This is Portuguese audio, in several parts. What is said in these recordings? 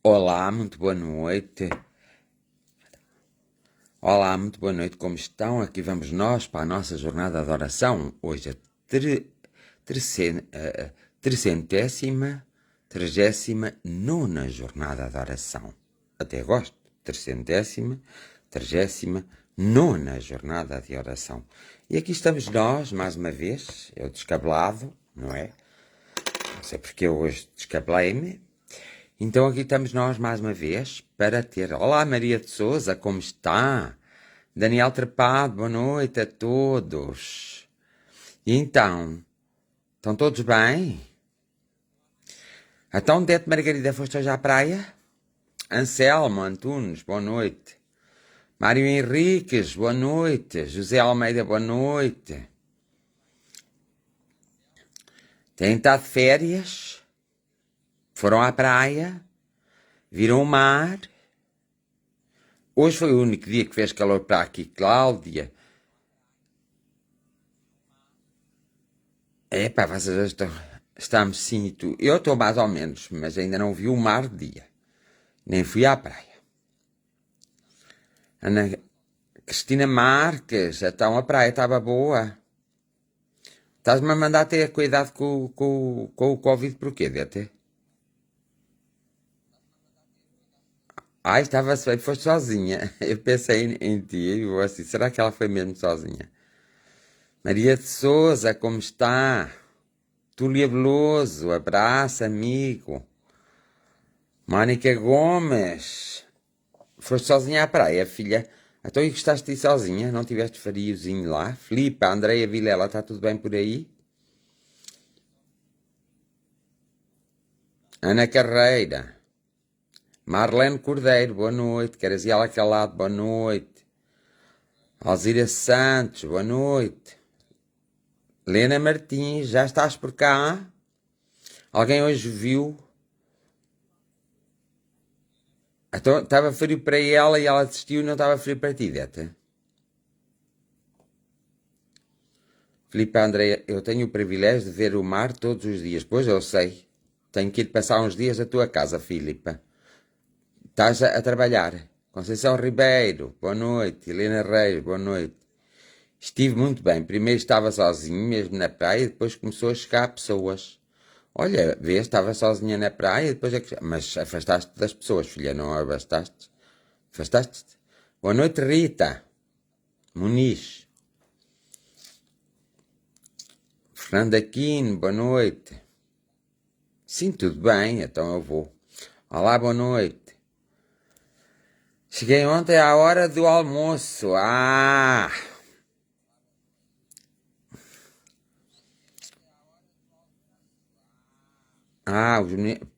Olá, muito boa noite. Olá, muito boa noite, como estão? Aqui vamos nós para a nossa jornada de oração. Hoje é tricentésima, 39ª jornada de oração. Até gosto. 39ª jornada de oração. E aqui estamos nós, mais uma vez, eu descabelado, não é? Não sei porque eu hoje descabelei-me. Então aqui estamos nós mais uma vez para ter... Olá Maria de Souza, como está? Daniel Trepado, boa noite a todos. E então, estão todos bem? Então, Dete Margarida, foste hoje à praia? Anselmo Antunes, boa noite. Mário Henriques, boa noite. José Almeida, boa noite. Têm estado de férias? Foram à praia? Viram o mar? Hoje foi o único dia que fez calor para aqui, Cláudia. Epá, vocês estamos sim, tu. Eu estou mais ou menos, mas ainda não vi o mar de dia. Nem fui à praia. Ana Cristina Marques, então a praia estava boa. Estás-me a mandar ter cuidado com o Covid por quê, Dete? Ai, estava-se bem, foste sozinha. Eu pensei em ti e vou assim, será que ela foi mesmo sozinha? Maria de Souza, como está? Túlia Veloso, abraço, amigo. Mónica Gomes, foste sozinha à praia, filha? Então e gostaste de ir sozinha? Não tiveste friozinho lá? Filipe, a Andreia Vilela, está tudo bem por aí? Ana Carreira. Marlene Cordeiro, boa noite. Caraziela Calado, boa noite. Alzira Santos, boa noite. Lena Martins, já estás por cá? Alguém hoje viu? Então, estava frio para ela e ela desistiu e não estava frio para ti, Deta? Filipe Andréia, eu tenho o privilégio de ver o mar todos os dias. Pois eu sei. Tenho que ir passar uns dias à tua casa, Filipe. Estás a trabalhar. Conceição Ribeiro, boa noite. Helena Reis, boa noite. Estive muito bem. Primeiro estava sozinho, mesmo na praia, depois começou a chegar pessoas. Olha, vês, estava sozinha na praia, depois é que... Mas afastaste-te das pessoas, filha, não abastaste? Afastaste-te? Boa noite, Rita. Muniz. Fernando Aquino, boa noite. Sim, tudo bem, então eu vou. Olá, boa noite. Cheguei ontem à hora do almoço.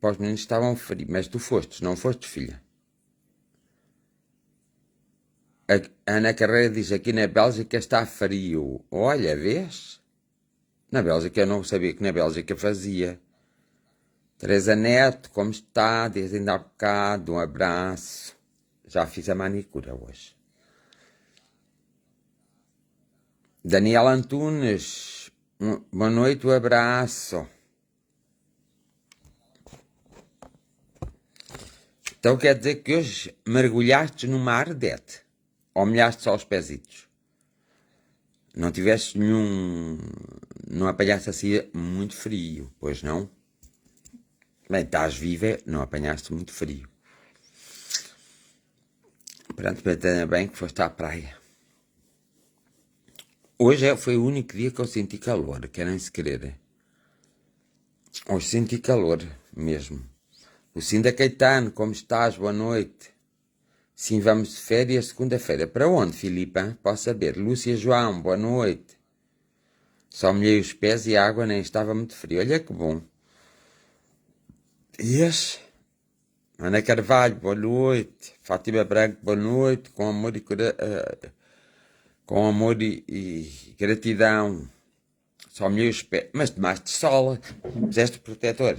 Os meninos estavam frios, mas tu fostes, não fostes, filha? A Ana Carreira diz aqui na Bélgica está frio. Olha, vês? Na Bélgica eu não sabia que na Bélgica fazia. Teresa Neto, como está? Desde ainda há bocado, um abraço. Já fiz a manicura hoje. Daniela Antunes, boa noite, um abraço. Então quer dizer que hoje mergulhaste no mar, Dete? Ou molhaste só os pezitos? Não tiveste nenhum... Não apanhaste assim muito frio, pois não? Bem, estás viva, não apanhaste muito frio. Pronto, ainda bem que foste à praia. Hoje foi o único dia que eu senti calor, querem se querer. Hoje senti calor mesmo. Lucinda Caetano, como estás? Boa noite. Sim, vamos de férias segunda-feira. Para onde, Filipa? Posso saber. Lúcia João, boa noite. Só molhei os pés e a água nem estava muito fria. Olha que bom. Yes. Ana Carvalho, boa noite. Fátima Branco, boa noite. Com amor e gratidão. Só molhei os pés. Mas tomaste sol. Fizeste protetor.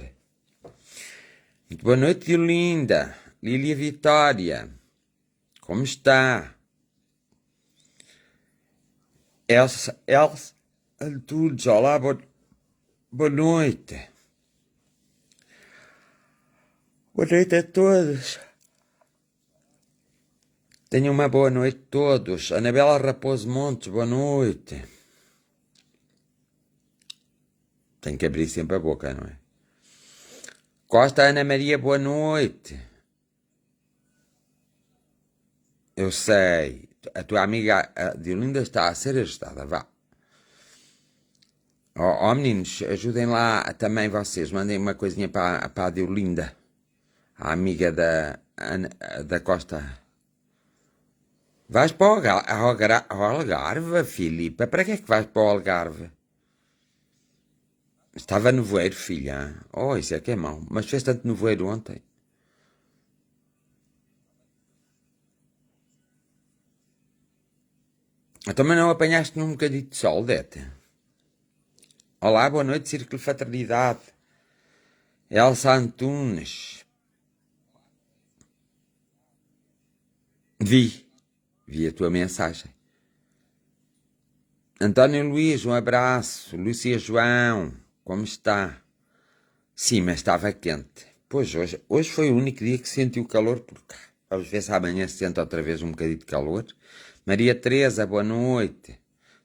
Muito boa noite, Linda. Lília Vitória. Como está? Elsa Antunes, olá, boa noite. Boa noite a todos. Tenham uma boa noite todos. Anabela Raposo Montes, boa noite. Tenho que abrir sempre a boca, não é? Costa Ana Maria, boa noite. Eu sei. A tua amiga a Diolinda está a ser ajudada, vá. Ó, meninos, ajudem lá também vocês. Mandem uma coisinha para a Diolinda, a amiga da Costa. Vais para o Algarve, Filipe? Para que é que vais para o Algarve? Estava nevoeiro, filha. Oh, isso é que é mau. Mas fez tanto nevoeiro ontem. Também não apanhaste num bocadinho de sol, Dete? Olá, boa noite, Círculo Fraternidade. Elsa Antunes. Vi a tua mensagem. António Luís, um abraço. Lúcia João, como está? Sim, mas estava quente. Pois, hoje foi o único dia que senti o calor por cá. Vamos ver se amanhã se sente outra vez um bocadinho de calor. Maria Teresa, boa noite.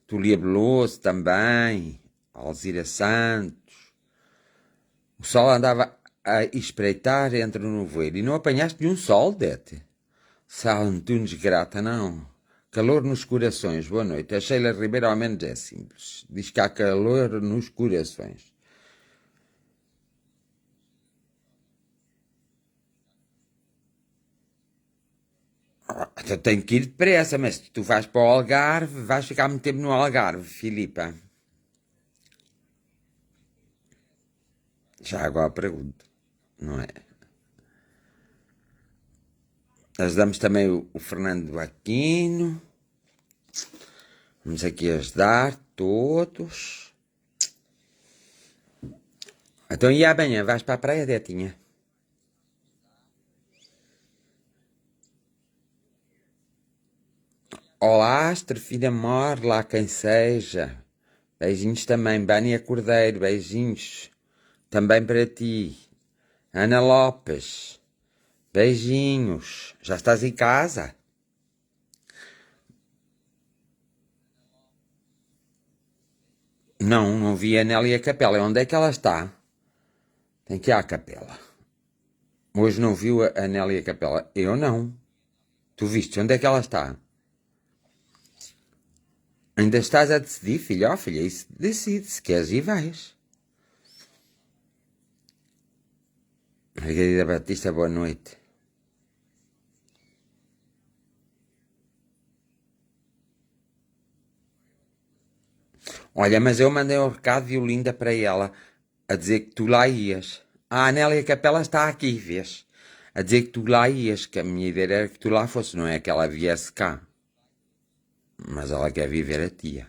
Tulia Beloso também. Alzira Santos. O sol andava a espreitar entre o nevoeiro. E não apanhaste nenhum sol, Dete? Sal Antunes grata, não. Calor nos corações, boa noite. A Sheila Ribeiro ao menos é simples. Diz que há calor nos corações. Eu tenho que ir depressa, mas se tu vais para o Algarve, vais ficar muito tempo no Algarve, Filipa. Já agora pergunto, não é? Ajudamos também o Fernando Aquino. Vamos aqui ajudar todos. Então e amanhã vais para a praia, Detinha? Olá, Estrefina Mor, lá quem seja. Beijinhos também, Bânia Cordeiro, beijinhos. Também para ti. Ana Lopes, beijinhos. Já estás em casa? Não vi a Nélia Capela. Onde é que ela está? Tem que ir à Capela. Hoje não viu a Nélia Capela? Eu não. Tu viste? Onde é que ela está? Ainda estás a decidir, filha? Ó, filha, isso decide. Se queres ir, vais. Margarida Batista, boa noite. Olha, mas eu mandei um recado de Olinda para ela, a dizer que tu lá ias. A Anélia Capela está aqui, vês? A dizer que tu lá ias, que a minha ideia era que tu lá fosses, não é que ela viesse cá. Mas ela quer viver a tia.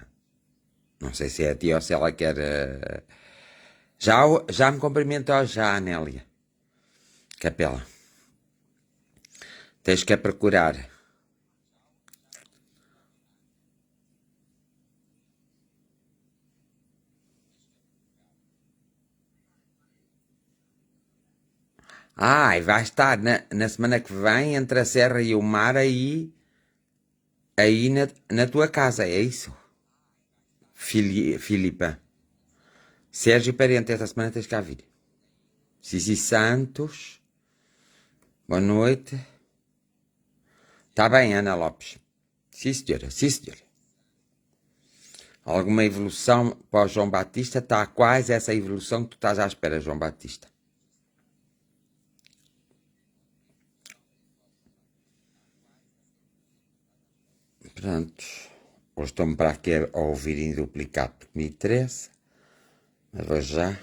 Não sei se é a tia ou se ela quer... Já me cumprimentou já, Anélia Capela. Tens que a procurar. E vai estar na semana que vem entre a Serra e o Mar aí na tua casa, é isso? Filipa. Sérgio Parente, esta semana tens cá vir. Cici Santos. Boa noite. Está bem, Ana Lopes. Sim, senhora. Sim, senhora. Alguma evolução para o João Batista? Está quase essa evolução que tu estás à espera, João Batista. Pronto. Hoje estou-me para aqui a ouvir em duplicado porque me interessa. Mas vou já.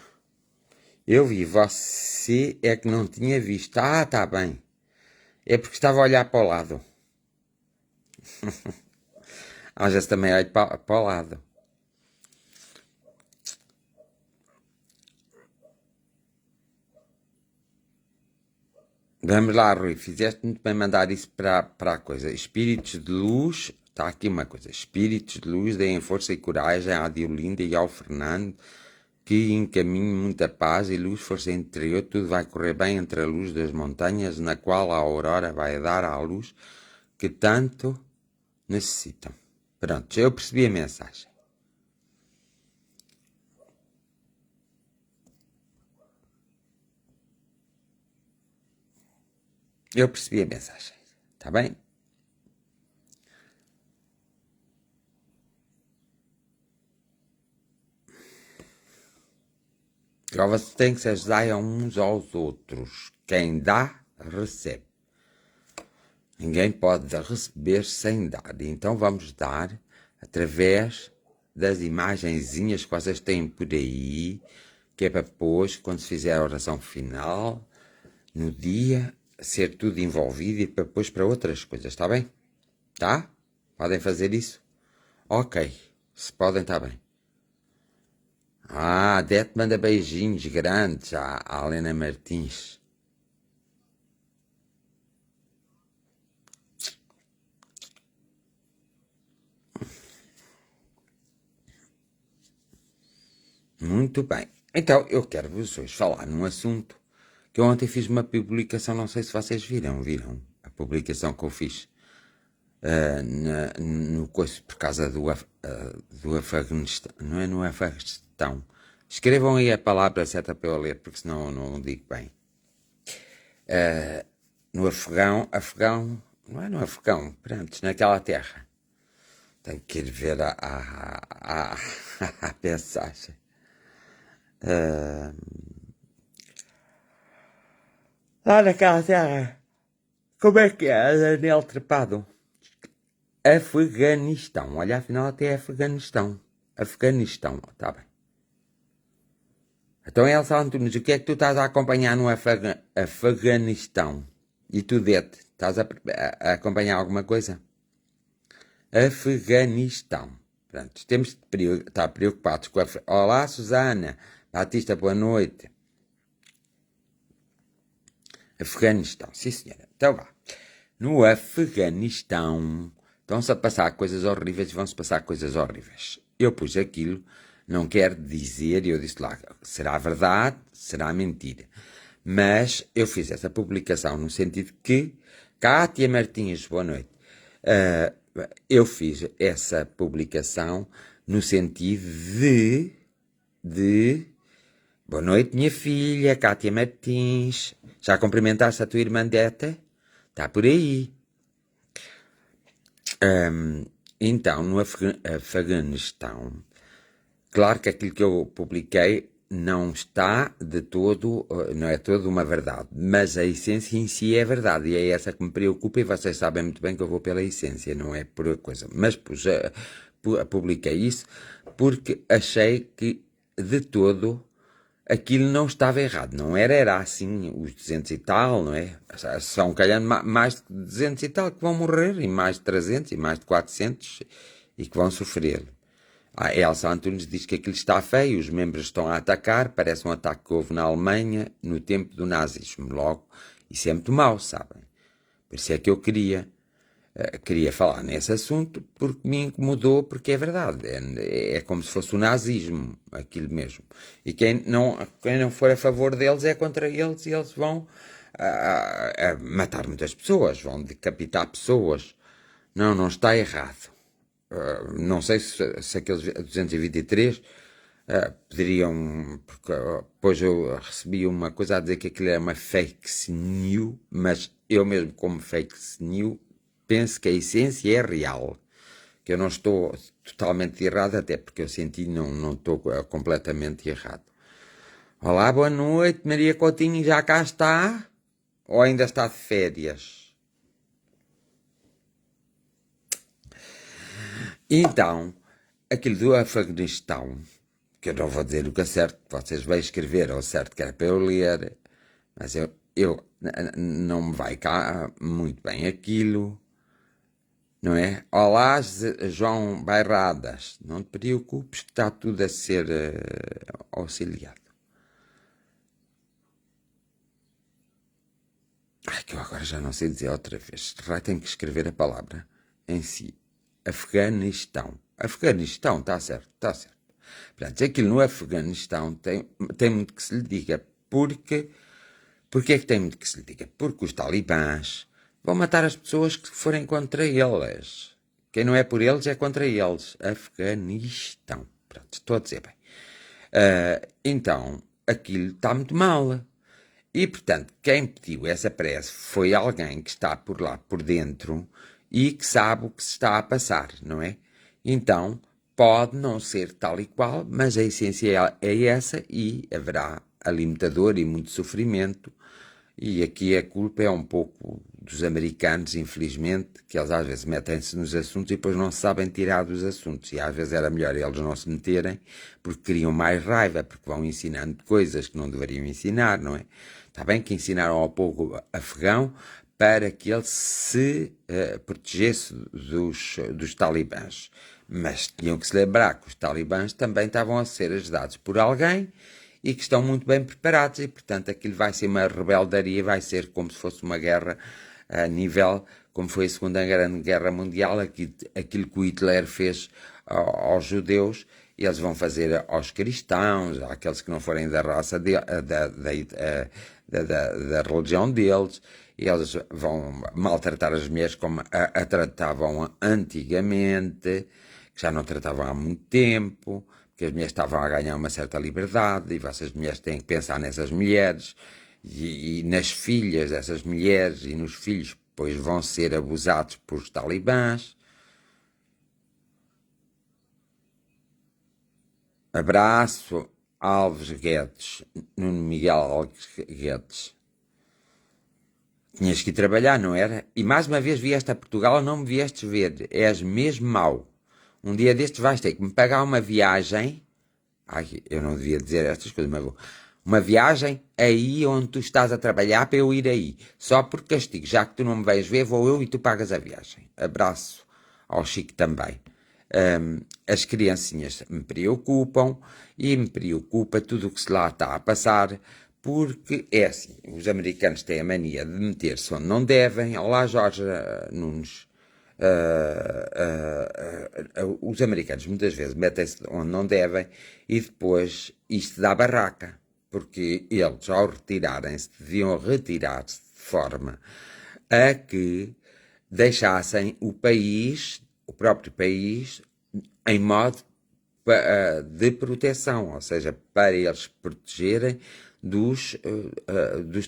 Eu vi, você é que não tinha visto. Está bem. É porque estava a olhar para o lado. Às vezes também olho para o lado. Vamos lá, Rui. Fizeste muito bem mandar isso para a coisa. Espíritos de luz. Está aqui uma coisa. Espíritos de luz deem força e coragem à Diolinda e ao Fernando, que encaminhe muita paz e luz, força interior, tudo vai correr bem entre a luz das montanhas, na qual a aurora vai dar à luz que tanto necessitam. Pronto, eu percebi a mensagem. Eu percebi a mensagem, está bem? Agora vocês têm que se ajudar uns aos outros. Quem dá, recebe. Ninguém pode receber sem dar. Então vamos dar através das imagenzinhas que vocês têm por aí, que é para depois, quando se fizer a oração final, no dia, ser tudo envolvido e depois para outras coisas, está bem? Tá? Podem fazer isso? Ok. Se podem, está bem. Ah, Dete manda beijinhos grandes à Helena Martins. Muito bem. Então, eu quero-vos hoje falar num assunto que eu ontem fiz uma publicação, não sei se vocês viram a publicação que eu fiz no coisa por causa do Afeganistão, não é no Afeganistão. Escrevam aí a palavra certa para eu ler, porque senão eu não digo bem. No Afegão, não é no Afegão, pronto, naquela terra. Tenho que ir ver a mensagem. Lá naquela terra, como é que é, Daniel Trepado? Afeganistão, olha, afinal até é Afeganistão. Afeganistão, está bem. Então, Elsa Antunes, o que é que tu estás a acompanhar no Afeganistão? E tu, Dete, estás a acompanhar alguma coisa? Afeganistão. Pronto, temos de estar preocupados com a... Olá, Susana. Batista, boa noite. Afeganistão, sim senhora. Então vá. No Afeganistão estão-se a passar coisas horríveis e vão-se passar coisas horríveis. Eu pus aquilo, não quero dizer, eu disse lá, será verdade, será mentira. Mas eu fiz essa publicação no sentido que, Cátia Martins, boa noite, eu fiz essa publicação no sentido de boa noite, minha filha, Cátia Martins. Já cumprimentaste a tua irmã Deta? Está por aí. Então, no Afeganistão, claro que aquilo que eu publiquei não está de todo, não é toda uma verdade, mas a essência em si é verdade, e é essa que me preocupa, e vocês sabem muito bem que eu vou pela essência, não é por coisa. Mas publiquei isso porque achei que de todo aquilo não estava errado, não era assim os 200 e tal, não é? São calhando mais de 200 e tal que vão morrer, e mais de 300 e mais de 400 e que vão sofrer. A Elsa Antunes diz que aquilo está feio, os membros estão a atacar, parece um ataque que houve na Alemanha no tempo do nazismo. Logo, isso é muito mau, sabem? Por isso é que eu queria falar nesse assunto, porque me incomodou, porque é verdade. É como se fosse o nazismo, aquilo mesmo. E quem não for a favor deles é contra eles, e eles vão matar muitas pessoas, vão decapitar pessoas. Não está errado. Não sei se aqueles 223 poderiam, porque depois eu recebi uma coisa a dizer que aquilo é uma fake news, mas eu mesmo como fake news penso que a essência é real, que eu não estou totalmente errado, até porque eu senti não estou completamente errado. Olá, boa noite, Maria Coutinho, já cá está? Ou ainda está de férias? Então, aquilo do Afeganistão, que eu não vou dizer o que é certo, vocês vão escrever ao certo que era para eu ler, mas eu não me vai cá muito bem aquilo, não é? Olá, João Bairradas, não te preocupes que está tudo a ser auxiliado. Ai, que eu agora já não sei dizer outra vez, tenho que escrever a palavra em si. Afeganistão. Afeganistão, está certo, está certo. Portanto, aquilo no Afeganistão tem muito que se lhe diga. Porque é que tem muito que se lhe diga? Porque os talibãs vão matar as pessoas que forem contra eles. Quem não é por eles é contra eles. Afeganistão. Pronto, estou a dizer bem. Então, aquilo está muito mal. E, portanto, quem pediu essa prece foi alguém que está por lá, por dentro, e que sabe o que se está a passar, não é? Então, pode não ser tal e qual, mas a essência é essa e haverá alimentador e muito sofrimento. E aqui a culpa é um pouco dos americanos, infelizmente, que eles às vezes metem-se nos assuntos e depois não se sabem tirar dos assuntos. E às vezes era melhor eles não se meterem, porque criam mais raiva, porque vão ensinando coisas que não deveriam ensinar, não é? Está bem que ensinaram ao povo afegão para que ele se protegesse dos talibãs. Mas tinham que se lembrar que os talibãs também estavam a ser ajudados por alguém e que estão muito bem preparados e, portanto, aquilo vai ser uma rebeldaria, vai ser como se fosse uma guerra a nível, como foi a Segunda Grande Guerra Mundial, aquilo que o Hitler fez aos judeus, eles vão fazer aos cristãos, àqueles que não forem da raça da religião deles, eles vão maltratar as mulheres como a tratavam antigamente, que já não tratavam há muito tempo, que as mulheres estavam a ganhar uma certa liberdade e vossas mulheres têm que pensar nessas mulheres e nas filhas dessas mulheres e nos filhos, pois vão ser abusados por talibãs. Abraço, Alves Guedes, Nuno Miguel Alves Guedes. Tinhas que ir trabalhar, não era? E mais uma vez vieste a Portugal ou não me viestes ver? És mesmo mau. Um dia destes vais ter que me pagar uma viagem. Ai, eu não devia dizer estas coisas, mas vou. Uma viagem aí onde tu estás a trabalhar para eu ir aí. Só por castigo. Já que tu não me vais ver, vou eu e tu pagas a viagem. Abraço ao Chico também. As criancinhas me preocupam e me preocupa tudo o que se lá está a passar, porque é assim, os americanos têm a mania de meter-se onde não devem. Olá, Jorge Nunes. Os americanos muitas vezes metem-se onde não devem e depois isto dá barraca, porque eles, ao retirarem-se, deviam retirar-se de forma a que deixassem o país, o próprio país, em modo de proteção, ou seja, para eles protegerem dos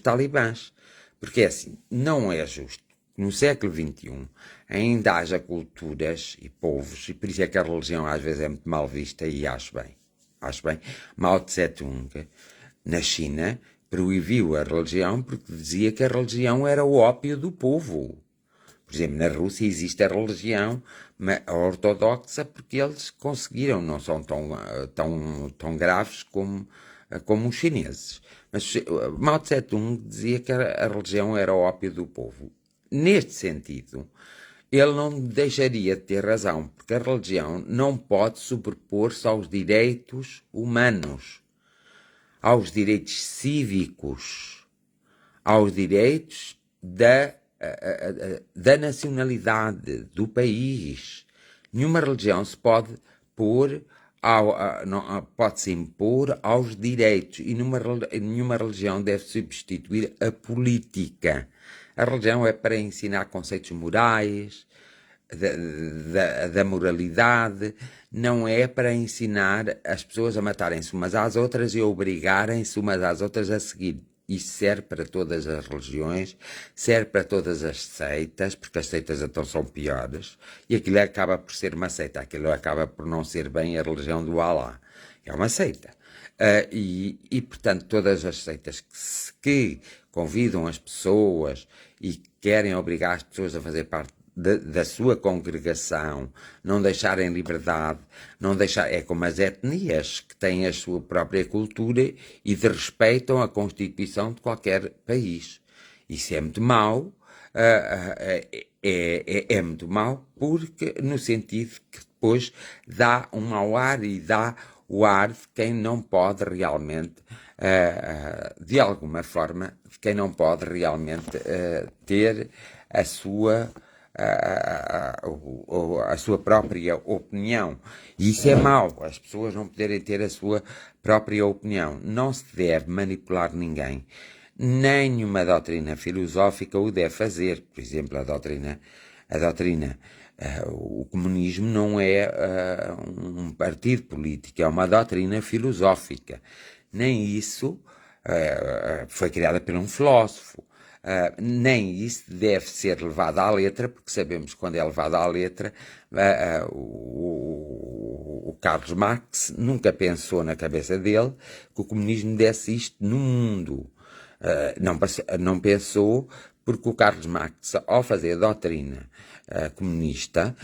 talibãs. Porque é assim, não é justo que no século XXI ainda haja culturas e povos, e por isso é que a religião às vezes é muito mal vista, e acho bem. Mao Tse-tung, na China, proibiu a religião porque dizia que a religião era o ópio do povo. Por exemplo, na Rússia existe a religião ortodoxa porque eles conseguiram, não são tão graves como os chineses. Mas Mao Tse-tung dizia que a religião era o ópio do povo. Neste sentido, ele não deixaria de ter razão, porque a religião não pode sobrepor-se aos direitos humanos, aos direitos cívicos, aos direitos da nacionalidade, do país. Nenhuma religião se pode pode-se impor aos direitos e nenhuma religião deve substituir a política. A religião é para ensinar conceitos morais, da moralidade, não é para ensinar as pessoas a matarem-se umas às outras e a obrigarem-se umas às outras a seguir. Isso serve para todas as religiões, serve para todas as seitas, porque as seitas então são piores, e aquilo acaba por ser uma seita, aquilo acaba por não ser bem a religião do Alá. É uma seita. Portanto, todas as seitas que convidam as pessoas e querem obrigar as pessoas a fazer parte da sua congregação, não deixarem liberdade, é como as etnias que têm a sua própria cultura e respeitam a Constituição de qualquer país. Isso é muito mau, é muito mau porque no sentido que depois dá um mau ar e dá o ar de quem não pode realmente, de alguma forma, de quem não pode realmente ter a sua a sua própria opinião. E isso é mau, as pessoas não poderem ter a sua própria opinião. Não se deve manipular ninguém. Nenhuma doutrina filosófica o deve fazer. Por exemplo, o comunismo não é um partido político, é uma doutrina filosófica. Nem isso foi criada por um filósofo. Nem isso deve ser levado à letra, porque sabemos que quando é levado à letra, o Carlos Marx nunca pensou na cabeça dele que o comunismo desse isto no mundo. Não pensou, porque o Carlos Marx, ao fazer a doutrina comunista,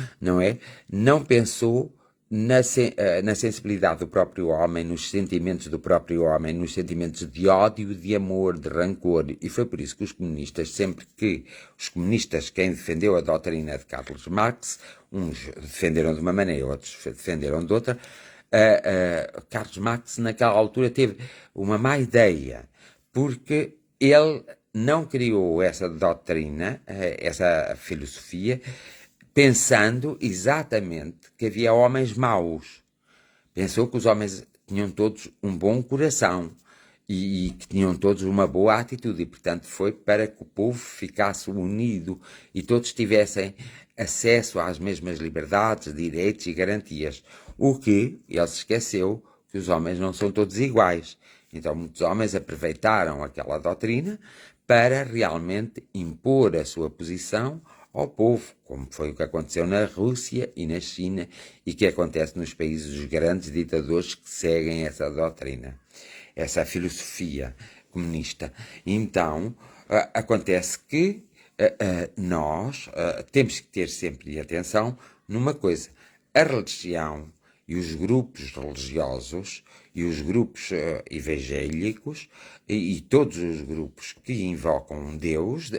não pensou na sensibilidade do próprio homem, nos sentimentos do próprio homem, nos sentimentos de ódio, de amor, de rancor. E foi por isso que os comunistas, quem defendeu a doutrina de Carlos Marx, uns defenderam de uma maneira, outros defenderam de outra, Carlos Marx naquela altura teve uma má ideia, porque ele não criou essa doutrina, essa filosofia, pensando exatamente que havia homens maus. Pensou que os homens tinham todos um bom coração e que tinham todos uma boa atitude, e portanto foi para que o povo ficasse unido e todos tivessem acesso às mesmas liberdades, direitos e garantias. O que ele se esqueceu que os homens não são todos iguais. Então muitos homens aproveitaram aquela doutrina para realmente impor a sua posição ao povo, como foi o que aconteceu na Rússia e na China e que acontece nos países dos grandes ditadores que seguem essa doutrina, essa filosofia comunista. Então, acontece que nós temos que ter sempre atenção numa coisa: a religião e os grupos religiosos e os grupos evangélicos e todos os grupos que invocam Deus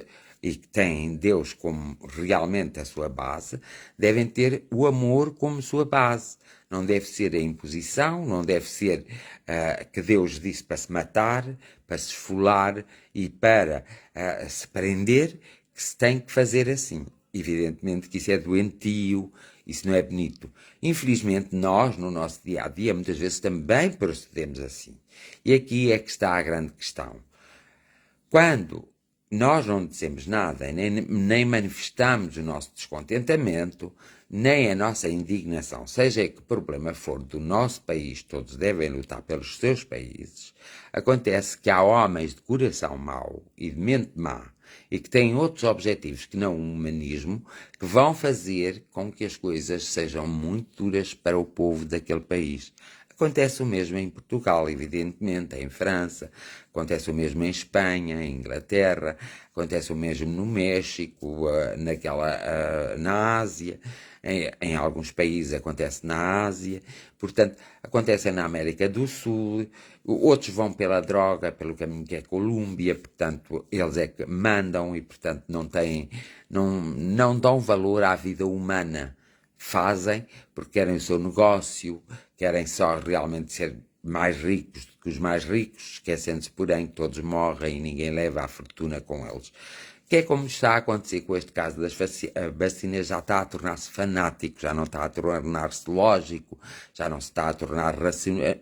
e que têm Deus como realmente a sua base, devem ter o amor como sua base. Não deve ser a imposição, não deve ser que Deus disse para se matar, para se esfolar e para se prender, que se tem que fazer assim. Evidentemente que isso é doentio, isso não é bonito. Infelizmente, nós, no nosso dia-a-dia, muitas vezes também procedemos assim. E aqui é que está a grande questão. Quando nós não dizemos nada, nem manifestamos o nosso descontentamento, nem a nossa indignação, seja que problema for do nosso país, todos devem lutar pelos seus países, acontece que há homens de coração mau e de mente má, e que têm outros objetivos que não o humanismo, que vão fazer com que as coisas sejam muito duras para o povo daquele país. Acontece o mesmo em Portugal, evidentemente, em França, acontece o mesmo em Espanha, em Inglaterra, acontece o mesmo no México, na Ásia, em alguns países acontece na Ásia, portanto, acontece na América do Sul, outros vão pela droga, pelo caminho que é Colômbia, portanto, eles é que mandam e, portanto, não dão valor à vida humana. Fazem porque querem o seu negócio, querem só realmente ser mais ricos do que os mais ricos, esquecendo-se, porém, que todos morrem e ninguém leva a fortuna com eles. Que é como está a acontecer com este caso das vacinas, já está a tornar-se fanático, já não está a tornar-se lógico, já não se está a tornar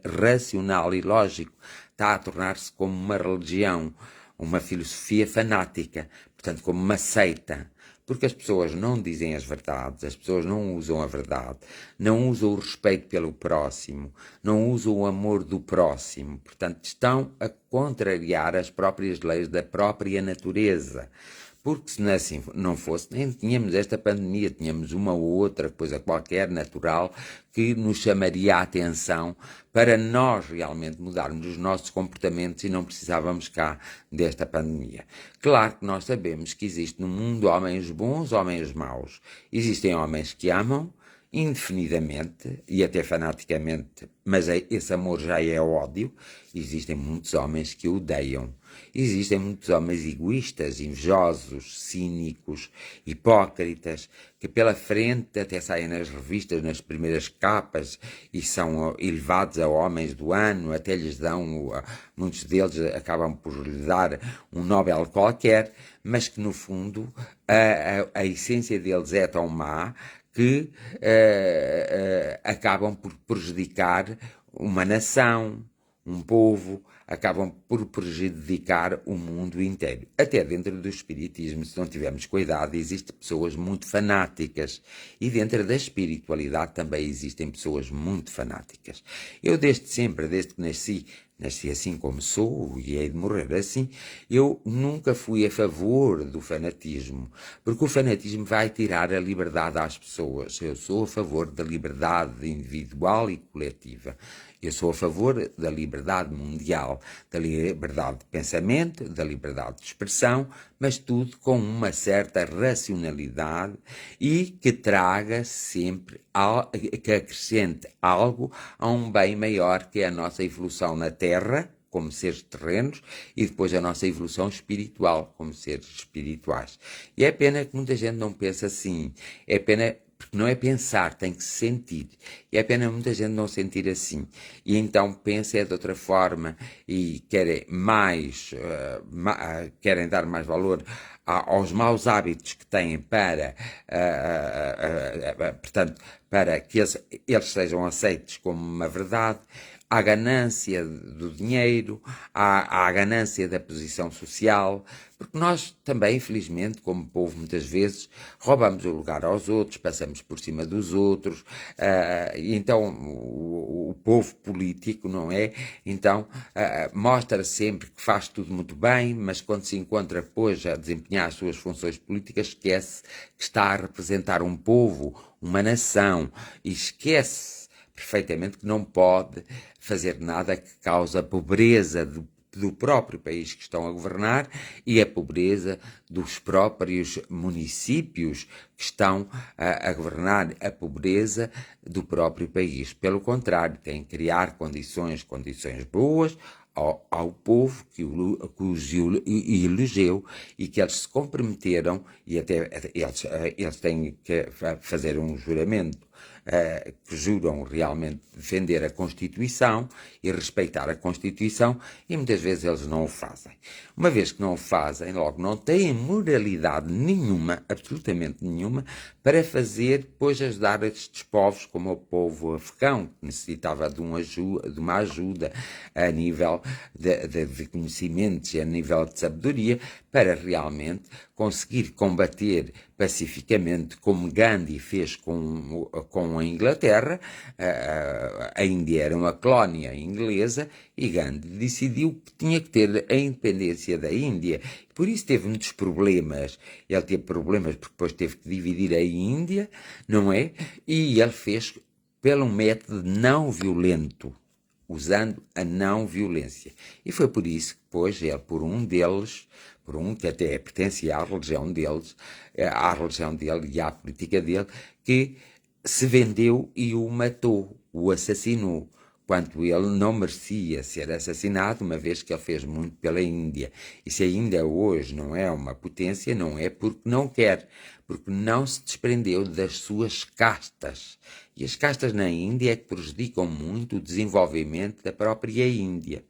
racional e lógico, está a tornar-se como uma religião, uma filosofia fanática, portanto, como uma seita. Porque as pessoas não dizem as verdades, as pessoas não usam a verdade, não usam o respeito pelo próximo, não usam o amor do próximo. Portanto, estão a contrariar as próprias leis da própria natureza. Porque se assim não fosse, nem tínhamos esta pandemia, tínhamos uma ou outra coisa qualquer natural que nos chamaria a atenção para nós realmente mudarmos os nossos comportamentos e não precisávamos cá desta pandemia. Claro que nós sabemos que existe no mundo homens bons, homens maus. Existem homens que amam indefinidamente e até fanaticamente, mas esse amor já é ódio. Existem muitos homens que odeiam. Existem muitos homens egoístas, invejosos, cínicos, hipócritas, que pela frente até saem nas revistas, nas primeiras capas, e são elevados a homens do ano, até lhes dão, muitos deles acabam por lhe dar um Nobel qualquer, mas que no fundo a essência deles é tão má que acabam por prejudicar uma nação, um povo, acabam por prejudicar o mundo inteiro. Até dentro do espiritismo, se não tivermos cuidado, existem pessoas muito fanáticas. E dentro da espiritualidade também existem pessoas muito fanáticas. Eu desde sempre, desde que nasci assim como sou e hei de morrer assim, eu nunca fui a favor do fanatismo, porque o fanatismo vai tirar a liberdade às pessoas. Eu sou a favor da liberdade individual e coletiva. Eu sou a favor da liberdade mundial, da liberdade de pensamento, da liberdade de expressão, mas tudo com uma certa racionalidade e que traga sempre, que acrescente algo a um bem maior que é a nossa evolução na Terra, como seres terrenos, e depois a nossa evolução espiritual, como seres espirituais. E é pena que muita gente não pensa assim. É pena porque não é pensar, tem que sentir. E é pena muita gente não sentir assim. E então pensa de outra forma e querem querem dar mais valor aos maus hábitos que têm portanto, para que eles sejam aceitos como uma verdade, à ganância do dinheiro, à ganância da posição social, porque nós também, infelizmente, como povo, muitas vezes roubamos o lugar aos outros, passamos por cima dos outros, e então o povo político, não é? Então mostra sempre que faz tudo muito bem, mas quando se encontra depois a desempenhar as suas funções políticas, esquece que está a representar um povo, uma nação, e esquece perfeitamente que não pode fazer nada que cause a pobreza do próprio país que estão a governar e a pobreza dos próprios municípios que estão a governar, a pobreza do próprio país. Pelo contrário, tem que criar condições boas ao povo que os elegeu e que eles se comprometeram, e até eles têm que fazer um juramento, que juram realmente defender a Constituição e respeitar a Constituição, e muitas vezes eles não o fazem. Uma vez que não o fazem, logo não têm moralidade nenhuma, absolutamente nenhuma, para fazer, depois ajudar estes povos, como o povo afegão, que necessitava de uma ajuda a nível de conhecimentos e a nível de sabedoria, para realmente conseguir combater pacificamente, como Gandhi fez com a Inglaterra. A Índia era uma colónia inglesa e Gandhi decidiu que tinha que ter a independência da Índia. Por isso teve muitos problemas. Ele teve problemas porque depois teve que dividir a Índia, não é? E ele fez pelo método não violento, usando a não violência. E foi por isso que depois ele, por um que até pertencia à religião deles, à religião dele e à política dele, que se vendeu e o matou, o assassinou, quanto ele não merecia ser assassinado, uma vez que ele fez muito pela Índia. E se a Índia hoje não é uma potência, não é porque não quer, porque não se desprendeu das suas castas. E as castas na Índia é que prejudicam muito o desenvolvimento da própria Índia.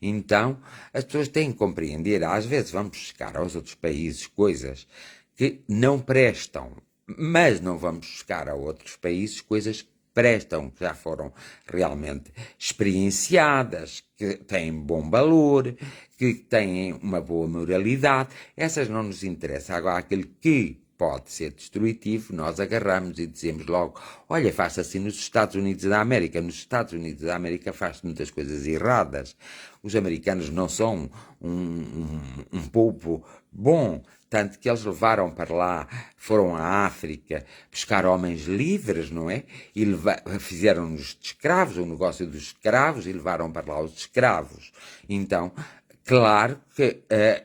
Então, as pessoas têm que compreender, às vezes vamos buscar aos outros países coisas que não prestam, mas não vamos buscar a outros países coisas que prestam, que já foram realmente experienciadas, que têm bom valor, que têm uma boa moralidade. Essas não nos interessam. Agora, aquele que pode ser destrutivo, nós agarramos e dizemos logo, olha, faz-se assim nos Estados Unidos da América. Nos Estados Unidos da América faz-se muitas coisas erradas. Os americanos não são um povo bom, tanto que eles levaram para lá, foram à África buscar homens livres, não é? E fizeram-nos de escravos, o negócio dos escravos, e levaram para lá os escravos. Então, claro que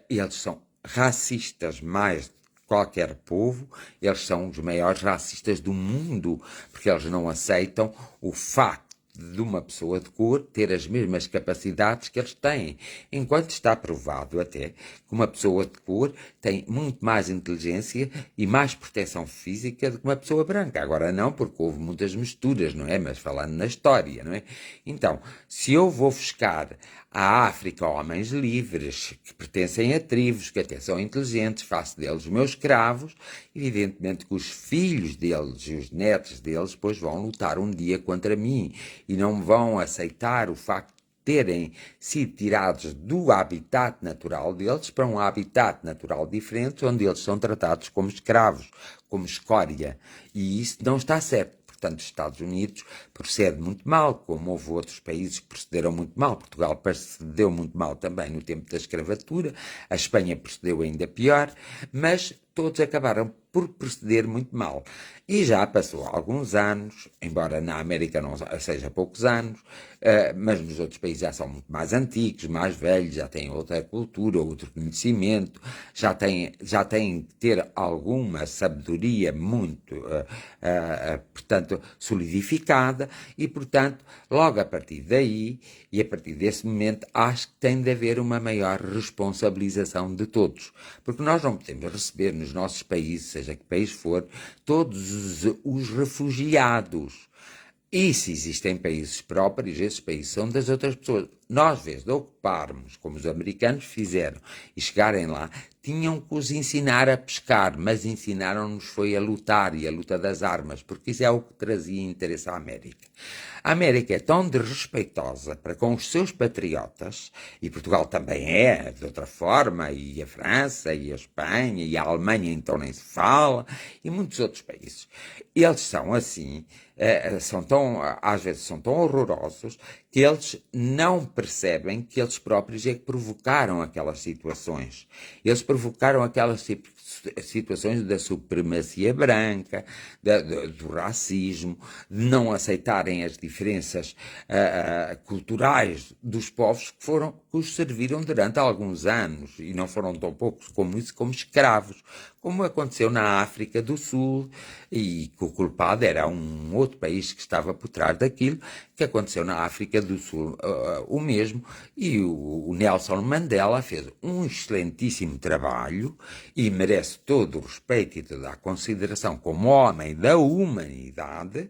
eles são racistas mais qualquer povo, eles são os maiores racistas do mundo, porque eles não aceitam o facto de uma pessoa de cor ter as mesmas capacidades que eles têm. Enquanto está provado até que uma pessoa de cor tem muito mais inteligência e mais proteção física do que uma pessoa branca. Agora não, porque houve muitas misturas, não é? Mas falando na história, não é? Então, se eu vou buscar à África homens livres, que pertencem a tribos, que até são inteligentes, faço deles meus escravos, evidentemente que os filhos deles e os netos deles depois vão lutar um dia contra mim e não vão aceitar o facto de terem sido tirados do habitat natural deles para um habitat natural diferente, onde eles são tratados como escravos, como escória. E isso não está certo. Portanto, os Estados Unidos procede muito mal, como houve outros países que procederam muito mal. Portugal procedeu muito mal também no tempo da escravatura, a Espanha procedeu ainda pior, mas todos acabaram por proceder muito mal. E já passou alguns anos, embora na América não seja poucos anos, mas nos outros países já são muito mais antigos, mais velhos, já têm outra cultura, outro conhecimento, já têm que ter alguma sabedoria muito, portanto, solidificada, e, portanto, logo a partir daí, e a partir desse momento, acho que tem de haver uma maior responsabilização de todos. Porque nós não podemos receber nos nossos países, seja que país for, todos os refugiados. E se existem países próprios, esses países são das outras pessoas. Nós, em vez de ocuparmos, como os americanos fizeram, e chegarem lá, tinham que os ensinar a pescar, mas ensinaram-nos foi a lutar e a luta das armas, porque isso é o que trazia interesse à América. A América é tão desrespeitosa para com os seus patriotas, e Portugal também é, de outra forma, e a França, e a Espanha, e a Alemanha, então nem se fala, e muitos outros países. Eles são assim, às vezes são tão horrorosos, que eles não percebem que eles próprios é que provocaram aquelas situações. Eles provocaram aquelas situações da supremacia branca, do racismo, de não aceitarem as diferenças culturais dos povos que os serviram durante alguns anos, e não foram tão poucos como isso, como escravos, como aconteceu na África do Sul, e que o culpado era um outro país que estava por trás daquilo, que aconteceu na África do Sul o mesmo, e o Nelson Mandela fez um excelentíssimo trabalho e merece todo o respeito e toda a consideração como homem da humanidade.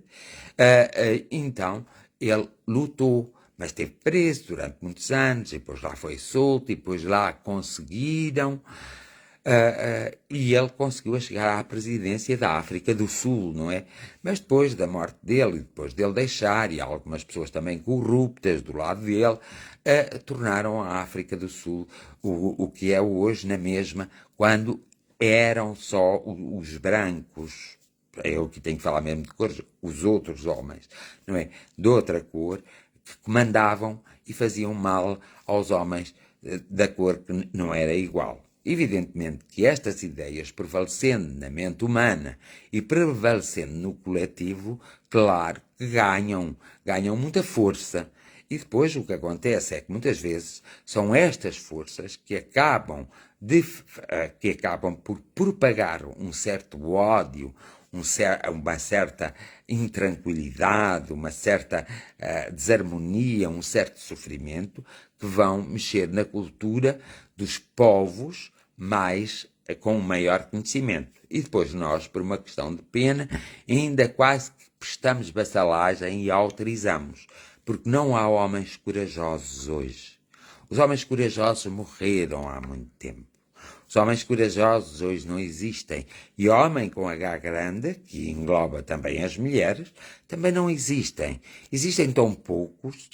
Então ele lutou, mas esteve preso durante muitos anos, e depois lá foi solto, e depois lá conseguiram, e ele conseguiu chegar à presidência da África do Sul, não é? Mas depois da morte dele, e depois dele deixar, e algumas pessoas também corruptas do lado dele, tornaram a África do Sul o que é hoje na mesma, quando eram só os brancos, eu que tenho que falar mesmo de cores, os outros homens, não é? De outra cor, que comandavam e faziam mal aos homens da cor que não era igual. Evidentemente que estas ideias, prevalecendo na mente humana e prevalecendo no coletivo, claro que ganham muita força. E depois o que acontece é que muitas vezes são estas forças que acabam por propagar um certo ódio, uma certa intranquilidade, uma certa desarmonia, um certo sofrimento, que vão mexer na cultura dos povos com um maior conhecimento. E depois nós, por uma questão de pena, ainda quase que prestamos vassalagem e autorizamos, porque não há homens corajosos hoje. Os homens corajosos morreram há muito tempo. Os homens corajosos hoje não existem. E homem com H grande, que engloba também as mulheres, também não existem. Existem tão poucos,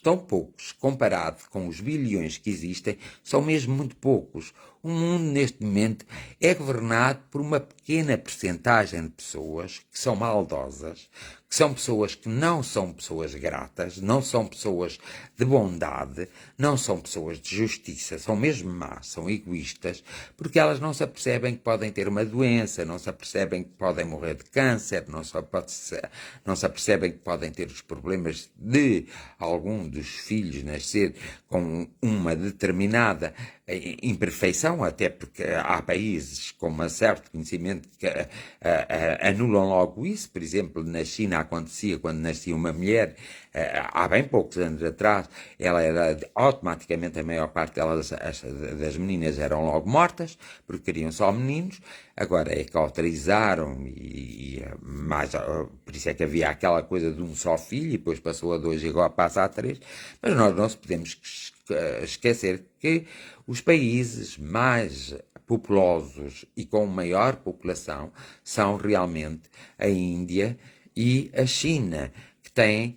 comparado com os bilhões que existem, são mesmo muito poucos. O mundo, neste momento, é governado por uma pequena percentagem de pessoas que são maldosas, que são pessoas que não são pessoas gratas, não são pessoas de bondade, não são pessoas de justiça, são mesmo más, são egoístas, porque elas não se apercebem que podem ter uma doença, não se apercebem que podem morrer de câncer, não se apercebem que podem ter os problemas de algum dos filhos nascer com uma determinada imperfeição afegão, até porque há países com um certo conhecimento que anulam logo isso. Por exemplo, na China acontecia quando nascia uma mulher, há bem poucos anos atrás, ela era automaticamente, a maior parte das meninas eram logo mortas, porque queriam só meninos. Agora é que autorizaram mais, por isso é que havia aquela coisa de um só filho, e depois passou a dois e agora passa a três. Mas nós não podemos esquecer que os países mais populosos e com maior população são realmente a Índia e a China, que têm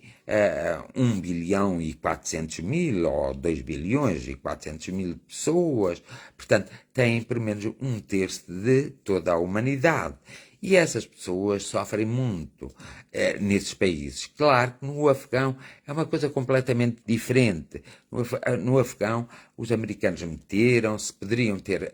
1 bilhão e 400 mil, ou 2 bilhões e 400 mil pessoas, portanto, têm pelo menos um terço de toda a humanidade. E essas pessoas sofrem muito nesses países. Claro que no Afegão é uma coisa completamente diferente. No Afegão, os americanos meteram-se, poderiam ter,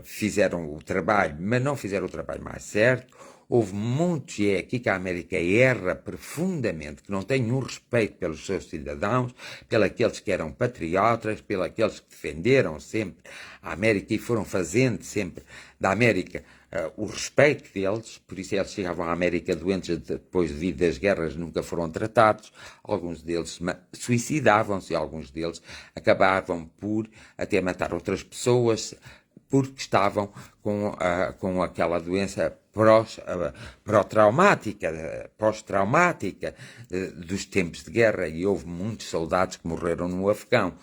fizeram o trabalho, mas não fizeram o trabalho mais certo. Houve muitos, e é aqui que a América erra profundamente, que não tem nenhum respeito pelos seus cidadãos, pelos que eram patriotas, pelos que defenderam sempre a América e foram fazendo sempre da América o respeito deles. Por isso eles chegavam à América doentes depois devido às guerras, nunca foram tratados. Alguns deles suicidavam-se, alguns deles acabavam por até matar outras pessoas, porque estavam com aquela doença pós-traumática dos tempos de guerra, e houve muitos soldados que morreram no Afegão.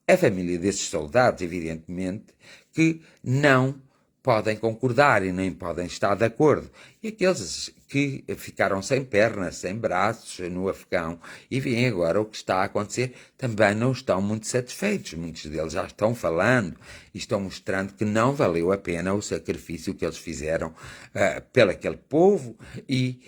A família desses soldados, evidentemente, que não podem concordar e nem podem estar de acordo. E aqueles que ficaram sem pernas, sem braços no Afegão e veem agora o que está a acontecer, também não estão muito satisfeitos. Muitos deles já estão falando e estão mostrando que não valeu a pena o sacrifício que eles fizeram pelo aquele povo e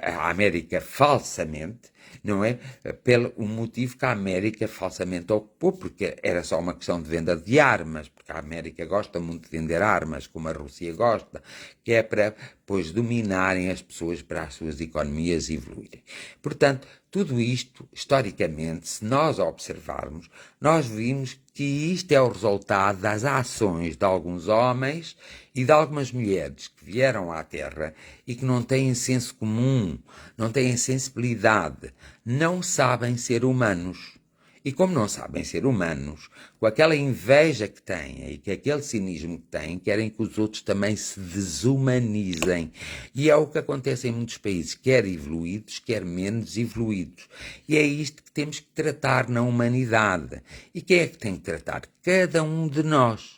a América falsamente, não é? Pelo motivo que a América falsamente ocupou, porque era só uma questão de venda de armas, porque a América gosta muito de vender armas, como a Rússia gosta, que é para, pois, dominarem as pessoas para as suas economias evoluírem. Portanto, tudo isto, historicamente, se nós observarmos, nós vimos que isto é o resultado das ações de alguns homens e de algumas mulheres que vieram à Terra e que não têm senso comum, não têm sensibilidade, não sabem ser humanos. E como não sabem ser humanos, com aquela inveja que têm e com aquele cinismo que têm, querem que os outros também se desumanizem. E é o que acontece em muitos países, quer evoluídos, quer menos evoluídos. E é isto que temos que tratar na humanidade. E quem é que tem que tratar? Cada um de nós.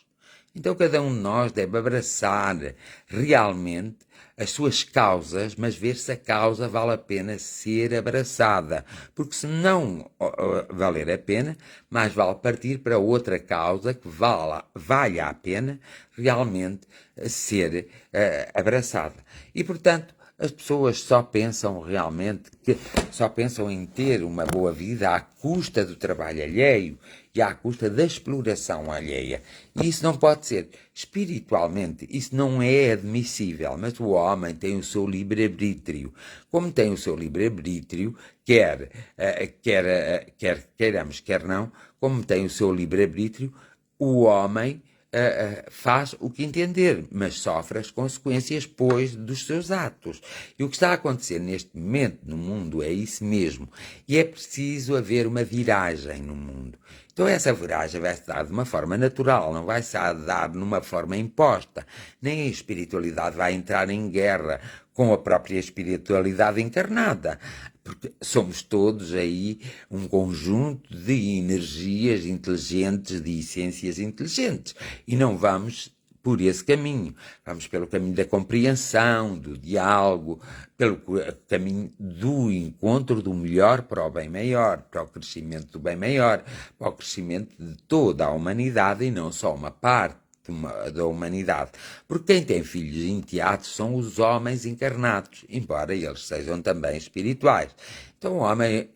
Então cada um de nós deve abraçar realmente as suas causas, mas ver se a causa vale a pena ser abraçada. Porque se não valer a pena, mais vale partir para outra causa que valha a pena realmente ser abraçada. E, portanto, as pessoas só pensam em ter uma boa vida à custa do trabalho alheio e à custa da exploração alheia. E isso não pode ser. Espiritualmente, isso não é admissível, mas o homem tem o seu livre-arbítrio. Como tem o seu livre-arbítrio, quer queiramos, quer não, como tem o seu livre-arbítrio, o homem faz o que entender, mas sofre as consequências, pois, dos seus atos. E o que está a acontecer neste momento no mundo é isso mesmo. E é preciso haver uma viragem no mundo. Então essa viragem vai se dar de uma forma natural, não vai se dar de uma forma imposta. Nem a espiritualidade vai entrar em guerra com a própria espiritualidade encarnada. Porque somos todos aí um conjunto de energias inteligentes, de essências inteligentes. E não vamos por esse caminho. Vamos pelo caminho da compreensão, do diálogo, pelo caminho do encontro do melhor para o bem maior, para o crescimento do bem maior, para o crescimento de toda a humanidade e não só uma parte da humanidade. Porque quem tem filhos enteados são os homens encarnados, embora eles sejam também espirituais. Então o homem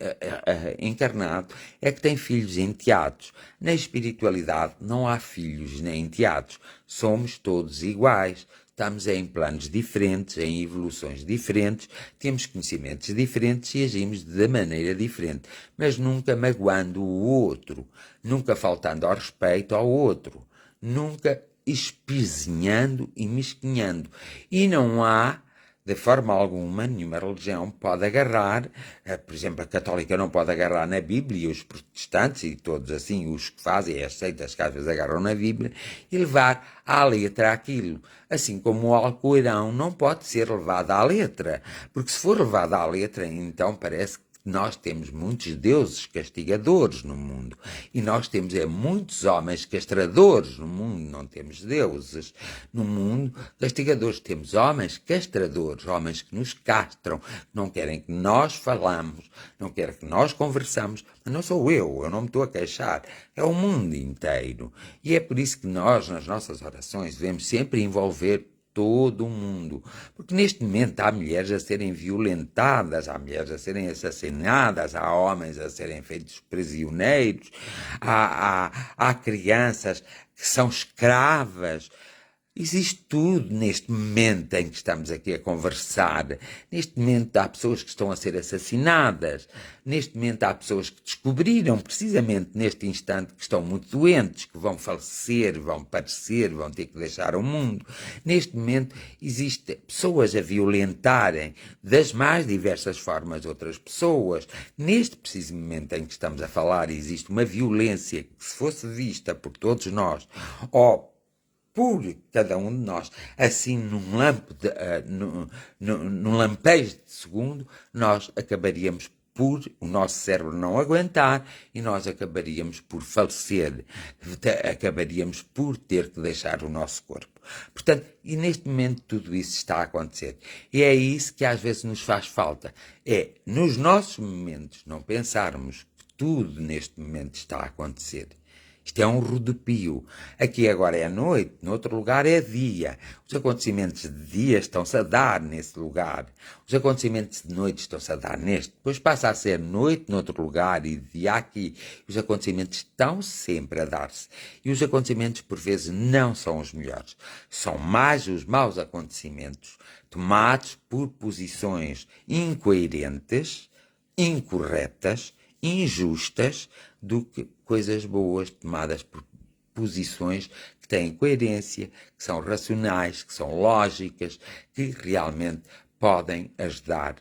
encarnado é que tem filhos enteados. Na espiritualidade não há filhos nem enteados. Somos todos iguais. Estamos em planos diferentes, em evoluções diferentes, temos conhecimentos diferentes e agimos de maneira diferente, mas nunca magoando o outro, nunca faltando ao respeito ao outro, nunca espizinhando e mesquinhando. E não há, de forma alguma, nenhuma religião pode agarrar, por exemplo, a católica não pode agarrar na Bíblia, e os protestantes e todos assim, os que fazem as seitas que às vezes agarram na Bíblia, e levar à letra aquilo. Assim como o Alcorão não pode ser levado à letra, porque se for levado à letra, então parece que nós temos muitos deuses castigadores no mundo e nós temos muitos homens castradores no mundo, não temos deuses no mundo castigadores, temos homens castradores, homens que nos castram, que não querem que nós falamos, não querem que nós conversamos, mas não sou eu não me estou a queixar, é o mundo inteiro. E é por isso que nós, nas nossas orações, devemos sempre envolver todo o mundo, porque neste momento há mulheres a serem violentadas, há mulheres a serem assassinadas, há homens a serem feitos prisioneiros, há crianças que são escravas. Existe tudo neste momento em que estamos aqui a conversar. Neste momento há pessoas que estão a ser assassinadas. Neste momento há pessoas que descobriram, precisamente neste instante, que estão muito doentes, que vão falecer, vão padecer, vão ter que deixar o mundo. Neste momento existem pessoas a violentarem das mais diversas formas outras pessoas. Neste preciso momento em que estamos a falar, existe uma violência que, se fosse vista por todos nós, ou por cada um de nós, assim num lampejo de segundo, nós acabaríamos por o nosso cérebro não aguentar e nós acabaríamos por falecer, acabaríamos por ter que deixar o nosso corpo. Portanto, e neste momento tudo isso está a acontecer. E é isso que às vezes nos faz falta. É, nos nossos momentos, não pensarmos que tudo neste momento está a acontecer. Isto é um rodopio. Aqui agora é noite, no outro lugar é dia. Os acontecimentos de dia estão-se a dar nesse lugar. Os acontecimentos de noite estão-se a dar neste. Depois passa a ser noite no outro lugar e dia aqui. Os acontecimentos estão sempre a dar-se. E os acontecimentos, por vezes, não são os melhores. São mais os maus acontecimentos tomados por posições incoerentes, incorretas, injustas, do que coisas boas tomadas por posições que têm coerência, que são racionais, que são lógicas, que realmente podem ajudar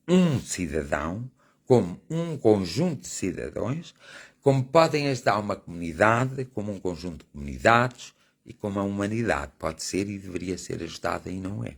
um cidadão, como um conjunto de cidadãos, como podem ajudar uma comunidade, como um conjunto de comunidades e como a humanidade pode ser e deveria ser ajudada e não é.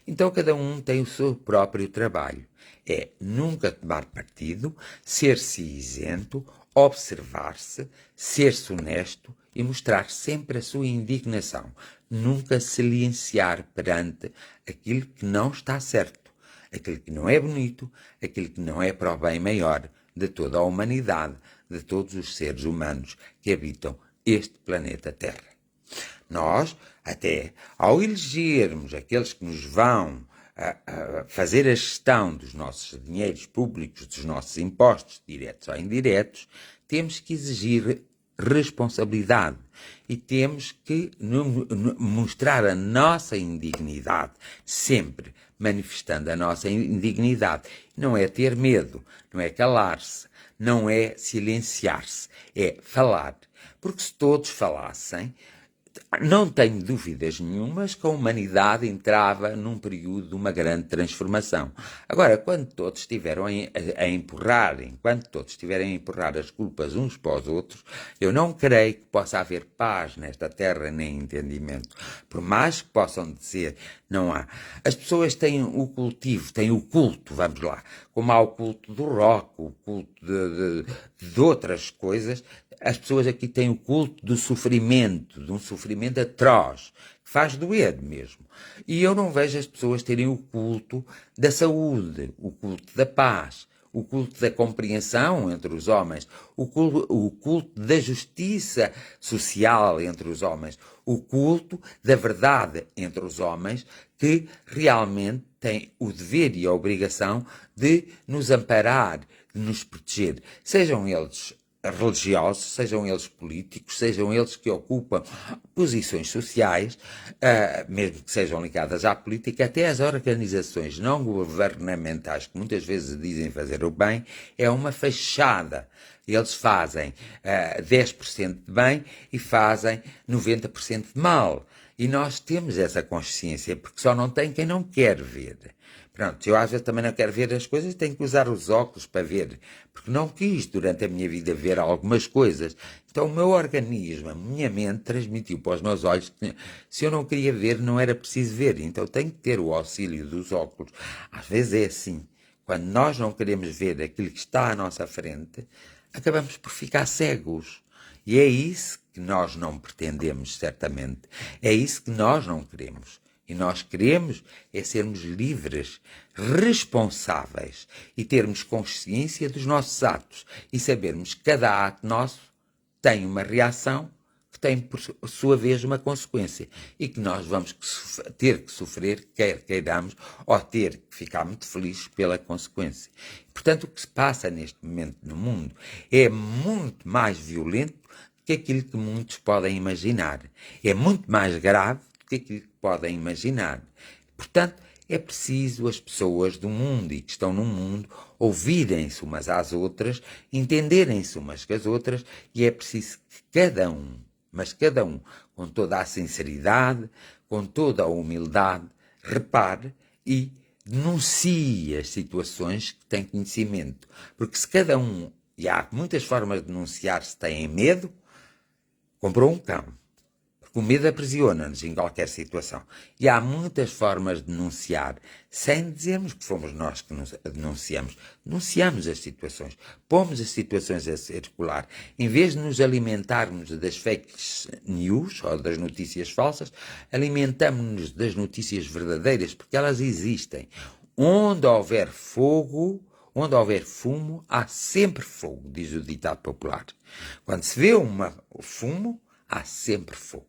Então cada um tem o seu próprio trabalho. É nunca tomar partido, ser-se isento, observar-se, ser-se honesto e mostrar sempre a sua indignação. Nunca silenciar perante aquilo que não está certo, aquilo que não é bonito, aquilo que não é para o bem maior de toda a humanidade, de todos os seres humanos que habitam este planeta Terra. Nós, até ao elegermos aqueles que nos vão a fazer a gestão dos nossos dinheiros públicos, dos nossos impostos, diretos ou indiretos, temos que exigir responsabilidade e temos que mostrar a nossa indignidade, sempre manifestando a nossa indignidade. Não é ter medo, não é calar-se, não é silenciar-se, é falar. Porque se todos falassem, não tenho dúvidas nenhumas que a humanidade entrava num período de uma grande transformação. Agora, quando todos estiverem enquanto todos estiverem a empurrar as culpas uns para os outros, eu não creio que possa haver paz nesta terra nem entendimento. Por mais que possam dizer, não há. As pessoas têm o cultivo, têm o culto, vamos lá, como há o culto do rock, o culto de outras coisas. As pessoas aqui têm o culto do sofrimento, de um sofrimento atroz, que faz doer mesmo. E eu não vejo as pessoas terem o culto da saúde, o culto da paz, o culto da compreensão entre os homens, o culto da justiça social entre os homens, o culto da verdade entre os homens, que realmente têm o dever e a obrigação de nos amparar, de nos proteger, sejam eles religiosos, sejam eles políticos, sejam eles que ocupam posições sociais, mesmo que sejam ligadas à política, até as organizações não governamentais, que muitas vezes dizem fazer o bem, é uma fachada. Eles fazem 10% de bem e fazem 90% de mal. E nós temos essa consciência, porque só não tem quem não quer ver. Pronto, eu às vezes também não quero ver as coisas, tenho que usar os óculos para ver, porque não quis durante a minha vida ver algumas coisas. Então o meu organismo, a minha mente transmitiu para os meus olhos que se eu não queria ver, não era preciso ver. Então tenho que ter o auxílio dos óculos. Às vezes é assim, quando nós não queremos ver aquilo que está à nossa frente, acabamos por ficar cegos. E é isso que nós não pretendemos, certamente. É isso que nós não queremos. E nós queremos é sermos livres, responsáveis e termos consciência dos nossos atos e sabermos que cada ato nosso tem uma reação que tem, por sua vez, uma consequência e que nós vamos ter que sofrer, quer queiramos, ou ter que ficar muito felizes pela consequência. Portanto, o que se passa neste momento no mundo é muito mais violento do que aquilo que muitos podem imaginar. É muito mais grave do que aquilo que podem imaginar. Portanto, é preciso as pessoas do mundo e que estão no mundo ouvirem-se umas às outras, entenderem-se umas com as outras, e é preciso que cada um, mas cada um, com toda a sinceridade, com toda a humildade, repare e denuncie as situações que tem conhecimento. Porque se cada um, e há muitas formas de denunciar se têm medo, comprou um cão. Porque o medo aprisiona-nos em qualquer situação. E há muitas formas de denunciar, sem dizermos que fomos nós que denunciamos. Denunciamos as situações. Pomos as situações a circular. Em vez de nos alimentarmos das fake news, ou das notícias falsas, alimentamos-nos das notícias verdadeiras, porque elas existem. Onde houver fogo, onde houver fumo, há sempre fogo, diz o ditado popular. Quando se vê o fumo, há sempre fogo.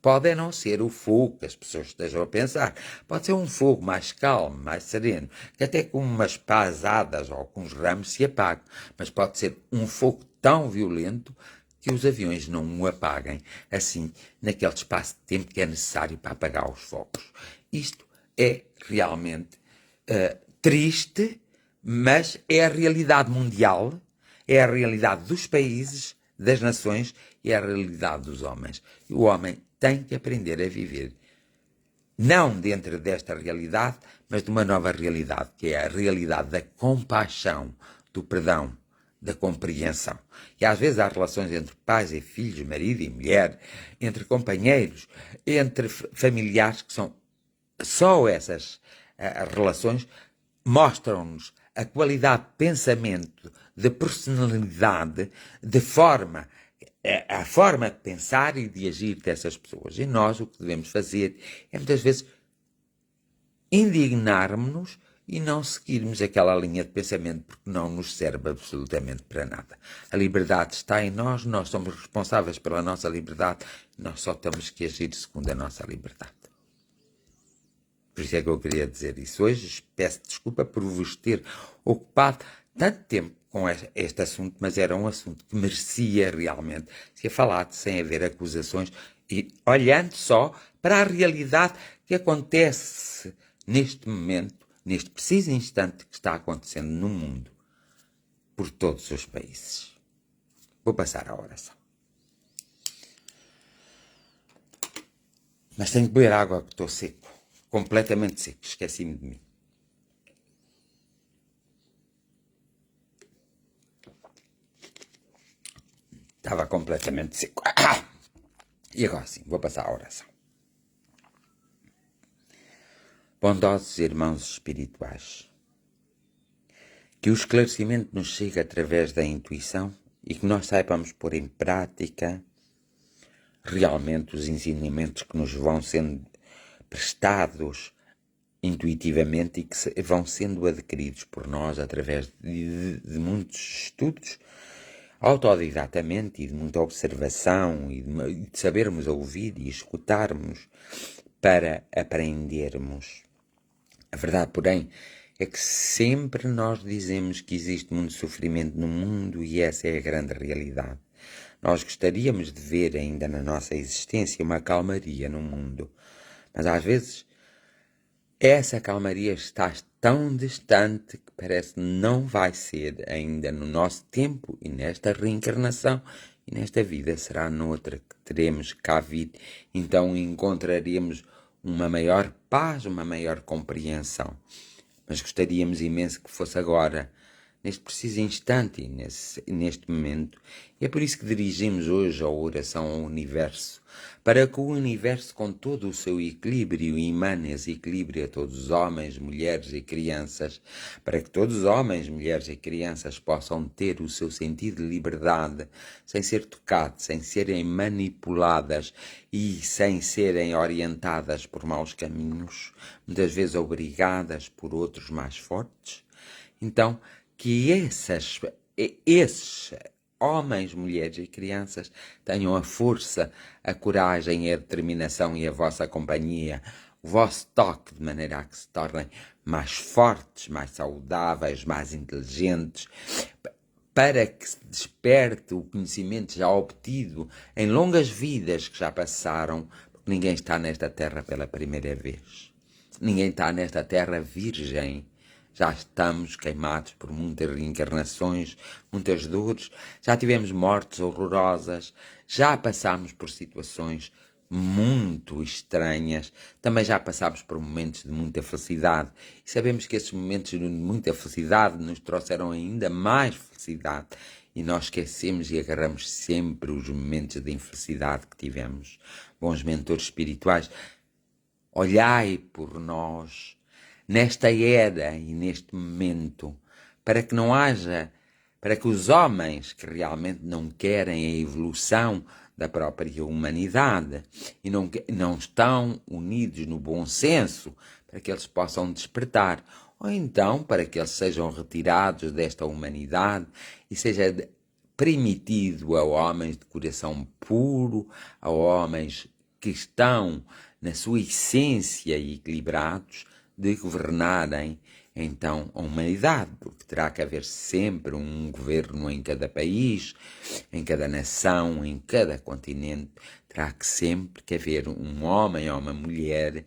Pode não ser o fogo que as pessoas estejam a pensar. Pode ser um fogo mais calmo, mais sereno, que até com umas pasadas ou com uns ramos se apague. Mas pode ser um fogo tão violento que os aviões não o apaguem, assim, naquele espaço de tempo que é necessário para apagar os fogos. Isto é realmente triste, mas é a realidade mundial, é a realidade dos países, das nações e é a realidade dos homens. E o homem tem que aprender a viver, não dentro desta realidade, mas de uma nova realidade, que é a realidade da compaixão, do perdão, da compreensão. E às vezes há relações entre pais e filhos, marido e mulher, entre companheiros, entre familiares, que são só essas relações mostram-nos a qualidade de pensamento, de personalidade, de forma, a forma de pensar e de agir dessas pessoas. E nós o que devemos fazer é muitas vezes indignarmos-nos e não seguirmos aquela linha de pensamento porque não nos serve absolutamente para nada. A liberdade está em nós, nós somos responsáveis pela nossa liberdade, nós só temos que agir segundo a nossa liberdade. Por isso é que eu queria dizer isso. Hoje peço desculpa por vos ter ocupado tanto tempo com este assunto, mas era um assunto que merecia realmente ser falado sem haver acusações e olhando só para a realidade que acontece neste momento, neste preciso instante que está acontecendo no mundo, por todos os países. Vou passar à oração. Mas tenho que beber água que estou seco. Completamente seco, esqueci-me de mim. Estava completamente seco. E agora sim, vou passar à oração. Bondosos irmãos espirituais, que o esclarecimento nos chegue através da intuição e que nós saibamos pôr em prática realmente os ensinamentos que nos vão sendo prestados intuitivamente e que vão sendo adquiridos por nós através de muitos estudos, autodidatamente e de muita observação e de sabermos ouvir e escutarmos para aprendermos. A verdade, porém, é que sempre nós dizemos que existe muito sofrimento no mundo e essa é a grande realidade. Nós gostaríamos de ver ainda na nossa existência uma calmaria no mundo, mas às vezes essa calmaria está tão distante que parece que não vai ser ainda no nosso tempo e nesta reencarnação e nesta vida será noutra que teremos cá vir. Então encontraremos uma maior paz, uma maior compreensão. Mas gostaríamos imenso que fosse agora, neste preciso instante e neste momento. E é por isso que dirigimos hoje a oração ao Universo, para que o Universo, com todo o seu equilíbrio, emane esse equilíbrio a todos os homens, mulheres e crianças, para que todos os homens, mulheres e crianças possam ter o seu sentido de liberdade, sem ser tocados, sem serem manipuladas e sem serem orientadas por maus caminhos, muitas vezes obrigadas por outros mais fortes. Então, que esses homens, mulheres e crianças tenham a força, a coragem, a determinação e a vossa companhia, o vosso toque, de maneira a que se tornem mais fortes, mais saudáveis, mais inteligentes, para que se desperte o conhecimento já obtido em longas vidas que já passaram, porque ninguém está nesta terra pela primeira vez. Ninguém está nesta terra virgem. Já estamos queimados por muitas reencarnações, muitas dores, já tivemos mortes horrorosas, já passámos por situações muito estranhas, também já passámos por momentos de muita felicidade e sabemos que esses momentos de muita felicidade nos trouxeram ainda mais felicidade e nós esquecemos e agarramos sempre os momentos de infelicidade que tivemos. Bons mentores espirituais, olhai por nós, nesta era e neste momento, para que não haja, para que os homens que realmente não querem a evolução da própria humanidade e não estão unidos no bom senso, para que eles possam despertar, ou então para que eles sejam retirados desta humanidade e seja permitido a homens de coração puro, a homens que estão na sua essência equilibrados, de governarem então a humanidade, porque terá que haver sempre um governo em cada país, em cada nação, em cada continente, terá que sempre que haver um homem ou uma mulher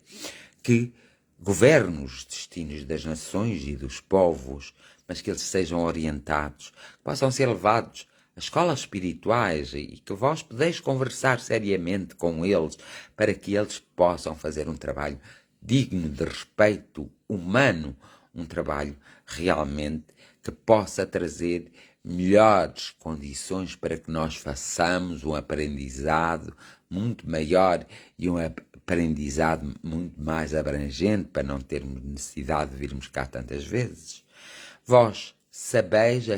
que governe os destinos das nações e dos povos, mas que eles sejam orientados, que possam ser levados a escolas espirituais e que vós podeis conversar seriamente com eles para que eles possam fazer um trabalho digno de respeito humano, um trabalho realmente que possa trazer melhores condições para que nós façamos um aprendizado muito maior e um aprendizado muito mais abrangente para não termos necessidade de virmos cá tantas vezes. Vós sabeis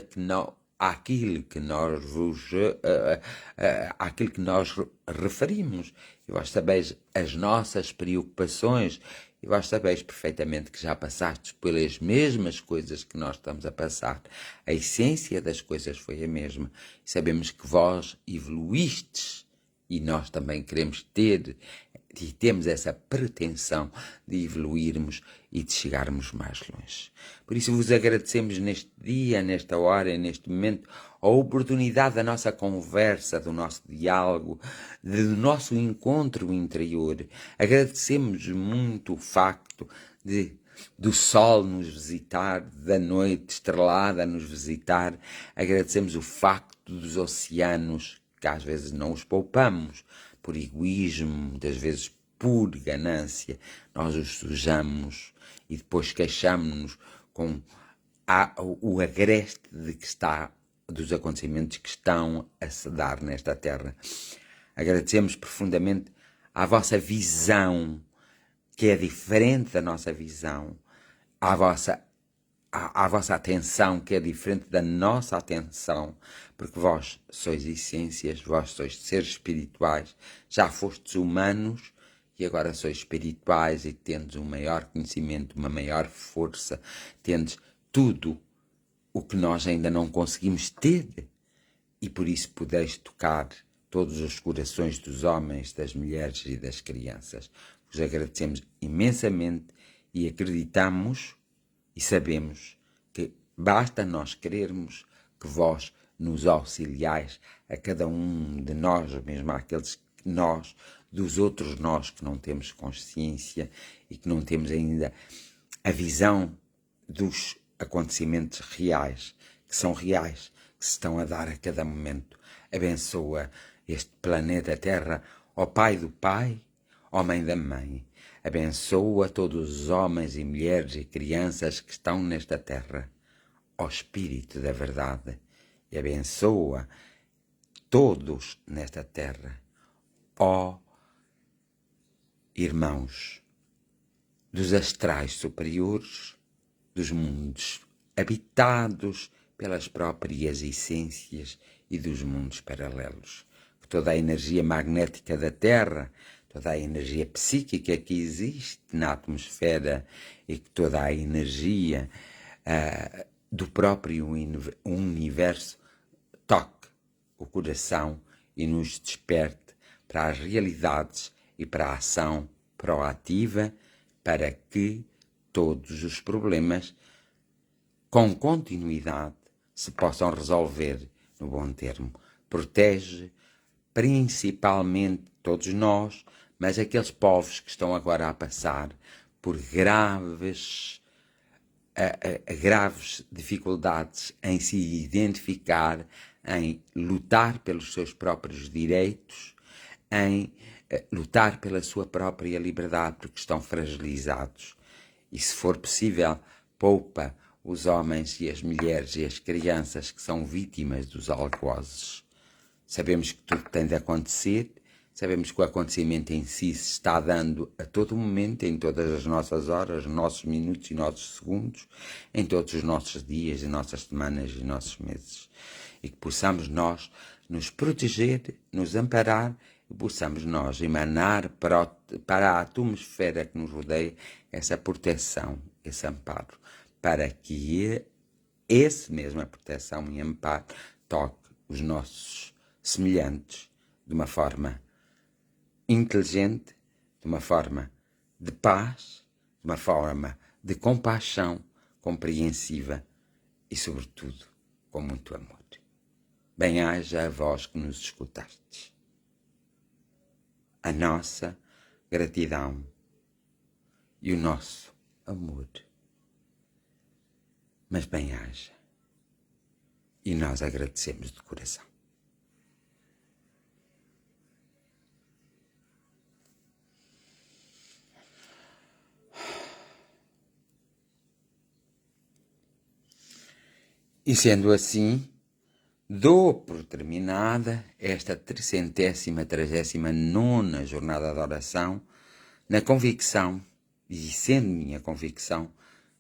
aquilo que nós referimos, e vós sabeis as nossas preocupações, e vós sabeis perfeitamente que já passastes pelas mesmas coisas que nós estamos a passar. A essência das coisas foi a mesma. E sabemos que vós evoluístes, e nós também queremos ter, e temos essa pretensão de evoluirmos e de chegarmos mais longe. Por isso vos agradecemos neste dia, nesta hora, neste momento, a oportunidade da nossa conversa, do nosso diálogo, do nosso encontro interior. Agradecemos muito o facto do sol nos visitar, da noite estrelada nos visitar. Agradecemos o facto dos oceanos, que às vezes não os poupamos, por egoísmo, muitas vezes por ganância, nós os sujamos e depois queixamos-nos com o agreste dos acontecimentos que estão a se dar nesta terra. Agradecemos profundamente à vossa visão, que é diferente da nossa visão, à vossa atenção, que é diferente da nossa atenção, porque vós sois essências, vós sois seres espirituais, já fostes humanos e agora sois espirituais e tendes um maior conhecimento, uma maior força, tendes tudo o que nós ainda não conseguimos ter e por isso podeis tocar todos os corações dos homens, das mulheres e das crianças. Vos agradecemos imensamente e acreditamos E sabemos que basta nós querermos que vós nos auxiliais a cada um de nós, mesmo àqueles nós, dos outros nós que não temos consciência e que não temos ainda a visão dos acontecimentos reais, que são reais, que se estão a dar a cada momento. Abençoa este planeta Terra, ó Pai do Pai, ó Mãe da Mãe. Abençoa todos os homens e mulheres e crianças que estão nesta terra, ó Espírito da Verdade. E abençoa todos nesta terra, ó irmãos dos astrais superiores, dos mundos habitados pelas próprias essências e dos mundos paralelos. Que toda a energia magnética da Terra, toda a energia psíquica que existe na atmosfera e que toda a energia do próprio universo toque o coração e nos desperte para as realidades e para a ação proativa, para que todos os problemas com continuidade se possam resolver no bom termo. Protege principalmente todos nós, mas aqueles povos que estão agora a passar por graves dificuldades em se identificar, em lutar pelos seus próprios direitos, em lutar pela sua própria liberdade, porque estão fragilizados. E, se for possível, poupa os homens e as mulheres e as crianças que são vítimas dos algozes. Sabemos que tudo tem de acontecer, sabemos que o acontecimento em si se está dando a todo momento, em todas as nossas horas, nossos minutos e nossos segundos, em todos os nossos dias e nossas semanas e nossos meses. E que possamos nós nos proteger, nos amparar, e possamos nós emanar para a atmosfera que nos rodeia essa proteção, esse amparo, para que essa mesma proteção e amparo toque os nossos semelhantes de uma forma inteligente, de uma forma de paz, de uma forma de compaixão compreensiva e, sobretudo, com muito amor. Bem-haja a vós que nos escutastes. A nossa gratidão e o nosso amor. Mas bem-haja. E nós agradecemos de coração. E sendo assim, dou por terminada esta 339ª jornada de oração, na convicção, e sendo minha convicção,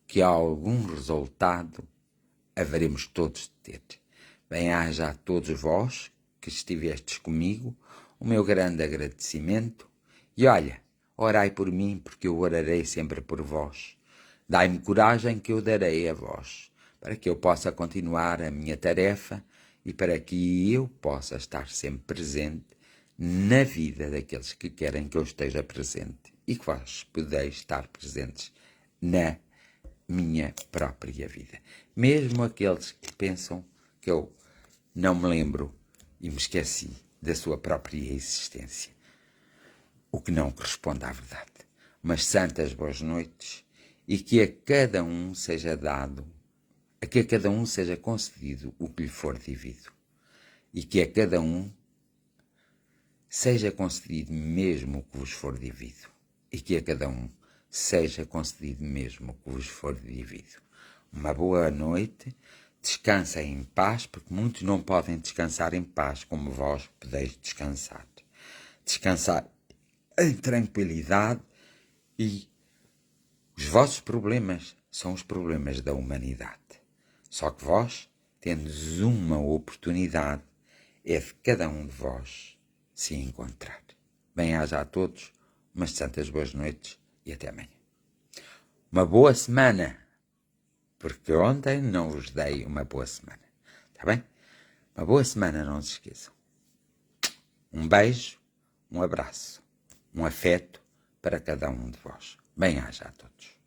que algum resultado haveremos todos de ter. Bem-haja a todos vós que estivestes comigo, o meu grande agradecimento, e olha, orai por mim, porque eu orarei sempre por vós. Dai-me coragem que eu darei a vós, para que eu possa continuar a minha tarefa e para que eu possa estar sempre presente na vida daqueles que querem que eu esteja presente e que vós podeis estar presentes na minha própria vida. Mesmo aqueles que pensam que eu não me lembro e me esqueci da sua própria existência, o que não corresponde à verdade. Umas santas boas noites e que a cada um seja dado, a que a cada um seja concedido o que lhe for devido, e que a cada um seja concedido mesmo o que vos for devido, e que a cada um seja concedido mesmo o que vos for devido. Uma boa noite, descansem em paz, porque muitos não podem descansar em paz como vós podeis descansar. Descansar em tranquilidade, e os vossos problemas são os problemas da humanidade. Só que vós tendes uma oportunidade, é de cada um de vós se encontrar. Bem-haja a todos, umas santas boas noites e até amanhã. Uma boa semana, porque ontem não vos dei uma boa semana. Está bem? Uma boa semana, não se esqueçam. Um beijo, um abraço, um afeto para cada um de vós. Bem-haja a todos.